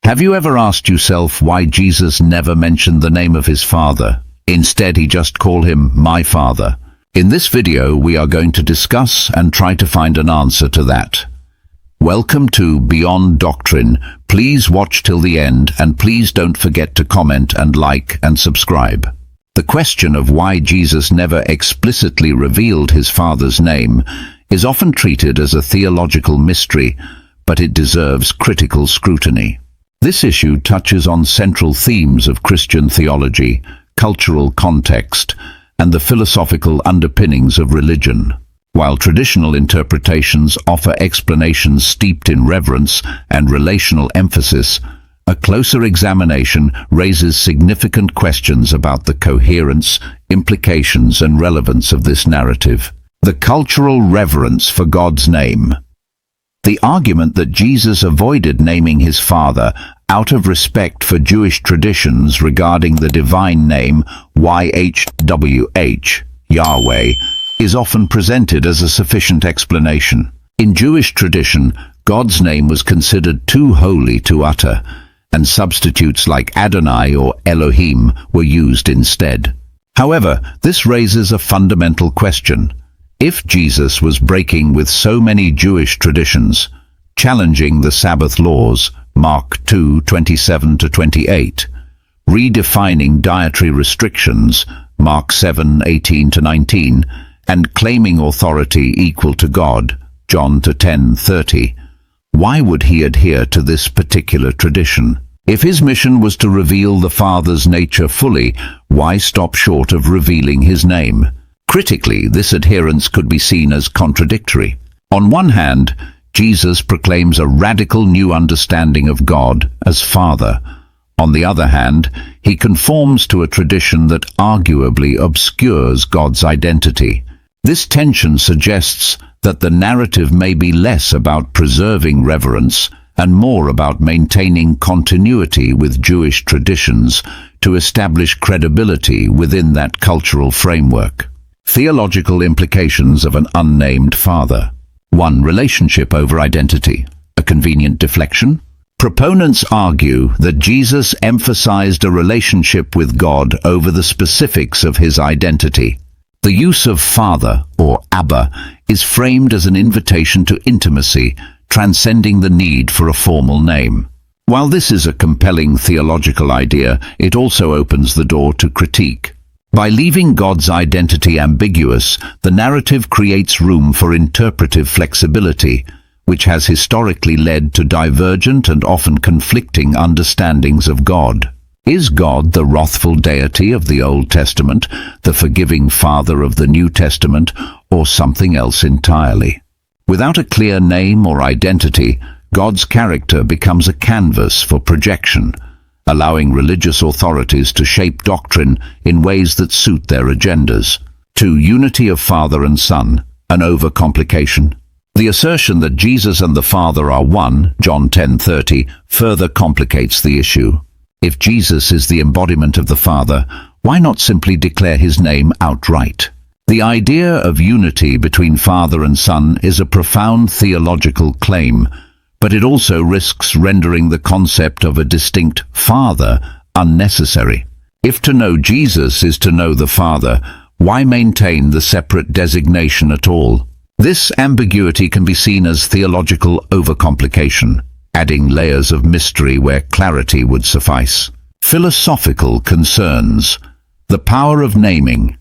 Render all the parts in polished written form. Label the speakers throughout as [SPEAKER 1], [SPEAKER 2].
[SPEAKER 1] Have you ever asked yourself why Jesus never mentioned the name of his Father? Instead, he just called him my Father. In this video, we are going to discuss and try to find an answer to that. Welcome to Beyond Doctrine. Please watch till the end, and please don't forget to comment and like and subscribe. The question of why Jesus never explicitly revealed his Father's name is often treated as a theological mystery, but it deserves critical scrutiny. This issue touches on central themes of Christian theology, cultural context, and the philosophical underpinnings of religion. While traditional interpretations offer explanations steeped in reverence and relational emphasis, a closer examination raises significant questions about the coherence, implications, and relevance of this narrative. The cultural reverence for God's name. The argument that Jesus avoided naming his Father out of respect for Jewish traditions regarding the divine name YHWH, Yahweh, is often presented as a sufficient explanation. In Jewish tradition, God's name was considered too holy to utter, and substitutes like Adonai or Elohim were used instead. However, this raises a fundamental question. If Jesus was breaking with so many Jewish traditions, challenging the Sabbath laws, Mark 2:27-28, redefining dietary restrictions, Mark 7:18-19, and claiming authority equal to God, John 10:30, why would he adhere to this particular tradition? If his mission was to reveal the Father's nature fully, why stop short of revealing his name? Critically, this adherence could be seen as contradictory. On one hand, Jesus proclaims a radical new understanding of God as Father. On the other hand, he conforms to a tradition that arguably obscures God's identity. This tension suggests that the narrative may be less about preserving reverence and more about maintaining continuity with Jewish traditions to establish credibility within that cultural framework. Theological implications of an unnamed Father. 1. Relationship over identity. A convenient deflection? Proponents argue that Jesus emphasized a relationship with God over the specifics of his identity. The use of Father, or Abba, is framed as an invitation to intimacy, transcending the need for a formal name. While this is a compelling theological idea, it also opens the door to critique. By leaving God's identity ambiguous, the narrative creates room for interpretive flexibility, which has historically led to divergent and often conflicting understandings of God. Is God the wrathful deity of the Old Testament, the forgiving Father of the New Testament, or something else entirely? Without a clear name or identity, God's character becomes a canvas for projection, allowing religious authorities to shape doctrine in ways that suit their agendas. 2. Unity of Father and Son, an overcomplication. The assertion that Jesus and the Father are one, John 10:30, further complicates the issue. If Jesus is the embodiment of the Father, why not simply declare his name outright? The idea of unity between Father and Son is a profound theological claim, but it also risks rendering the concept of a distinct Father unnecessary. If to know Jesus is to know the Father, why maintain the separate designation at all? This ambiguity can be seen as theological overcomplication, adding layers of mystery where clarity would suffice. Philosophical concerns. The power of naming.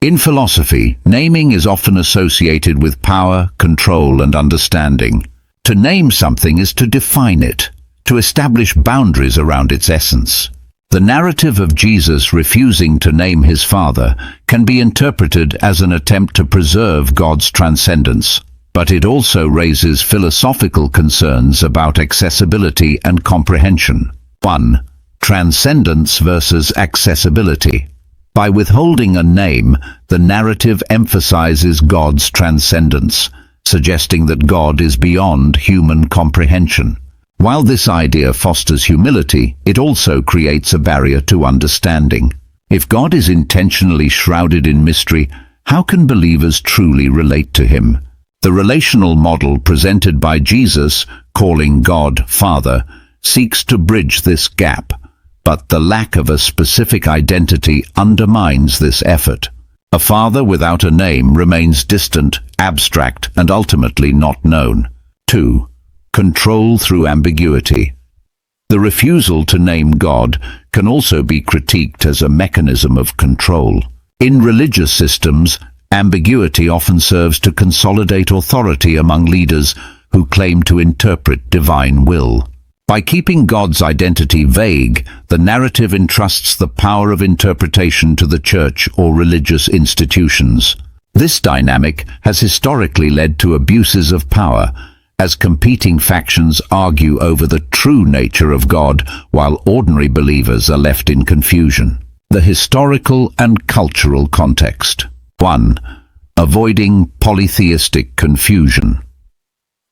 [SPEAKER 1] In philosophy, naming is often associated with power, control, and understanding. To name something is to define it, to establish boundaries around its essence. The narrative of Jesus refusing to name his Father can be interpreted as an attempt to preserve God's transcendence, but it also raises philosophical concerns about accessibility and comprehension. 1. Transcendence versus accessibility. By withholding a name, the narrative emphasizes God's transcendence, suggesting that God is beyond human comprehension. While this idea fosters humility, it also creates a barrier to understanding. If God is intentionally shrouded in mystery, how can believers truly relate to him? The relational model presented by Jesus calling God Father, seeks to bridge this gap, but the lack of a specific identity undermines this effort. A father without a name remains distant, abstract, and ultimately not known. 2. Control through ambiguity. The refusal to name God can also be critiqued as a mechanism of control. In religious systems, ambiguity often serves to consolidate authority among leaders who claim to interpret divine will. By keeping God's identity vague, the narrative entrusts the power of interpretation to the church or religious institutions. This dynamic has historically led to abuses of power, as competing factions argue over the true nature of God while ordinary believers are left in confusion. The historical and cultural context. 1. Avoiding polytheistic confusion.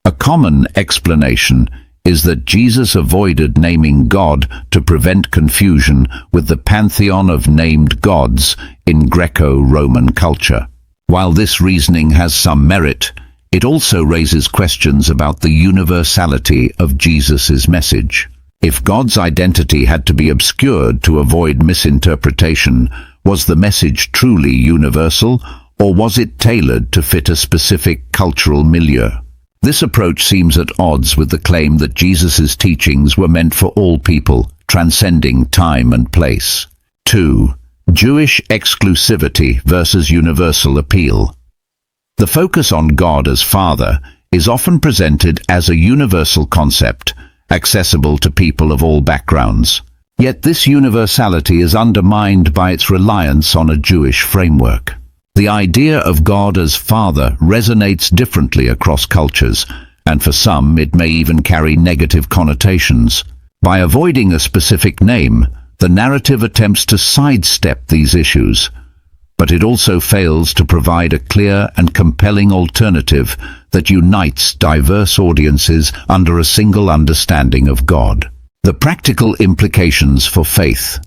[SPEAKER 1] A common explanation is that Jesus avoided naming God to prevent confusion with the pantheon of named gods in Greco-Roman culture. While this reasoning has some merit, it also raises questions about the universality of Jesus' message. If God's identity had to be obscured to avoid misinterpretation, was the message truly universal, or was it tailored to fit a specific cultural milieu? This approach seems at odds with the claim that Jesus' teachings were meant for all people, transcending time and place. 2. Jewish exclusivity versus universal appeal. The focus on God as Father is often presented as a universal concept, accessible to people of all backgrounds. Yet this universality is undermined by its reliance on a Jewish framework. The idea of God as Father resonates differently across cultures, and for some it may even carry negative connotations. By avoiding a specific name, the narrative attempts to sidestep these issues, but it also fails to provide a clear and compelling alternative that unites diverse audiences under a single understanding of God. The practical implications for faith.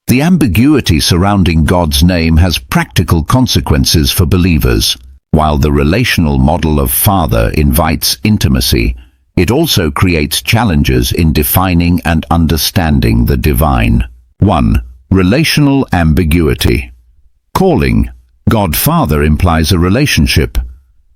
[SPEAKER 1] The ambiguity surrounding God's name has practical consequences for believers. While the relational model of Father invites intimacy, it also creates challenges in defining and understanding the divine. 1. Relational ambiguity. Calling God Father implies a relationship.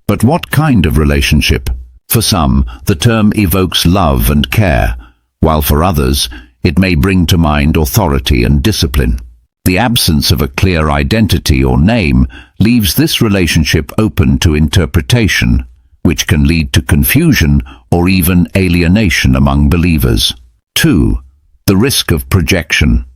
[SPEAKER 1] But what kind of relationship? For some, the term evokes love and care, while for others, it may bring to mind authority and discipline. The absence of a clear identity or name leaves this relationship open to interpretation, which can lead to confusion or even alienation among believers. 2. The risk of projection.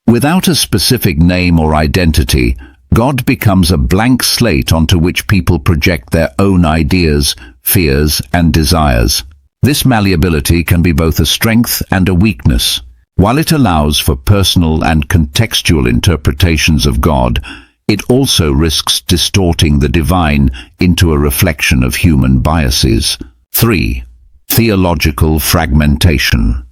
[SPEAKER 1] Without a specific name or identity, God becomes a blank slate onto which people project their own ideas, fears, and desires. This malleability can be both a strength and a weakness. While it allows for personal and contextual interpretations of God, it also risks distorting the divine into a reflection of human biases. 3. Theological fragmentation.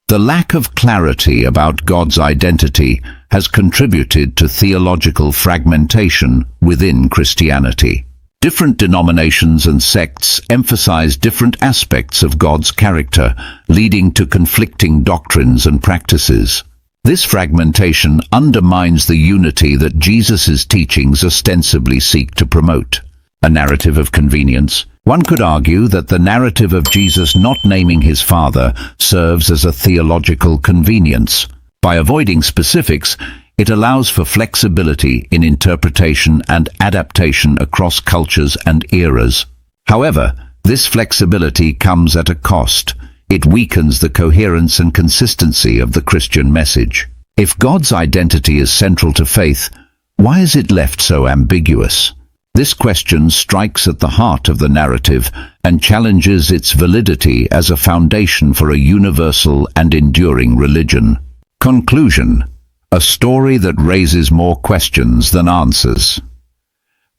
[SPEAKER 1] The lack of clarity about God's identity has contributed to theological fragmentation within Christianity. Different denominations and sects emphasize different aspects of God's character, leading to conflicting doctrines and practices. This fragmentation undermines the unity that Jesus' teachings ostensibly seek to promote. A narrative of convenience. One could argue that the narrative of Jesus not naming his Father serves as a theological convenience. By avoiding specifics, it allows for flexibility in interpretation and adaptation across cultures and eras. However, this flexibility comes at a cost. It weakens the coherence and consistency of the Christian message. If God's identity is central to faith, why is it left so ambiguous? This question strikes at the heart of the narrative and challenges its validity as a foundation for a universal and enduring religion. Conclusion. A story that raises more questions than answers.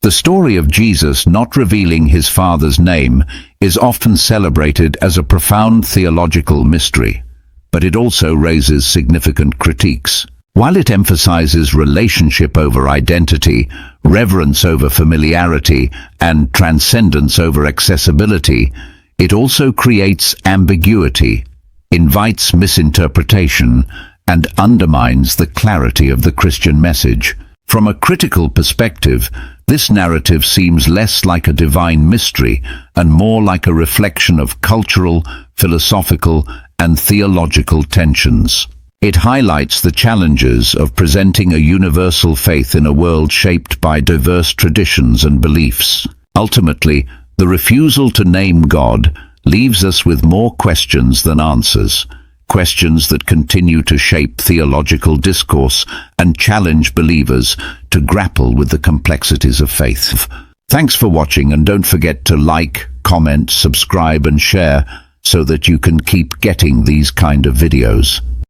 [SPEAKER 1] The story of Jesus not revealing his Father's name is often celebrated as a profound theological mystery, but it also raises significant critiques. While it emphasizes relationship over identity, reverence over familiarity, and transcendence over accessibility, it also creates ambiguity, invites misinterpretation, and undermines the clarity of the Christian message. From a critical perspective, this narrative seems less like a divine mystery and more like a reflection of cultural, philosophical, and theological tensions. It highlights the challenges of presenting a universal faith in a world shaped by diverse traditions and beliefs. Ultimately, the refusal to name God leaves us with more questions than answers. Questions that continue to shape theological discourse and challenge believers to grapple with the complexities of faith. Thanks for watching, and don't forget to like, comment, subscribe and share so that you can keep getting these kind of videos.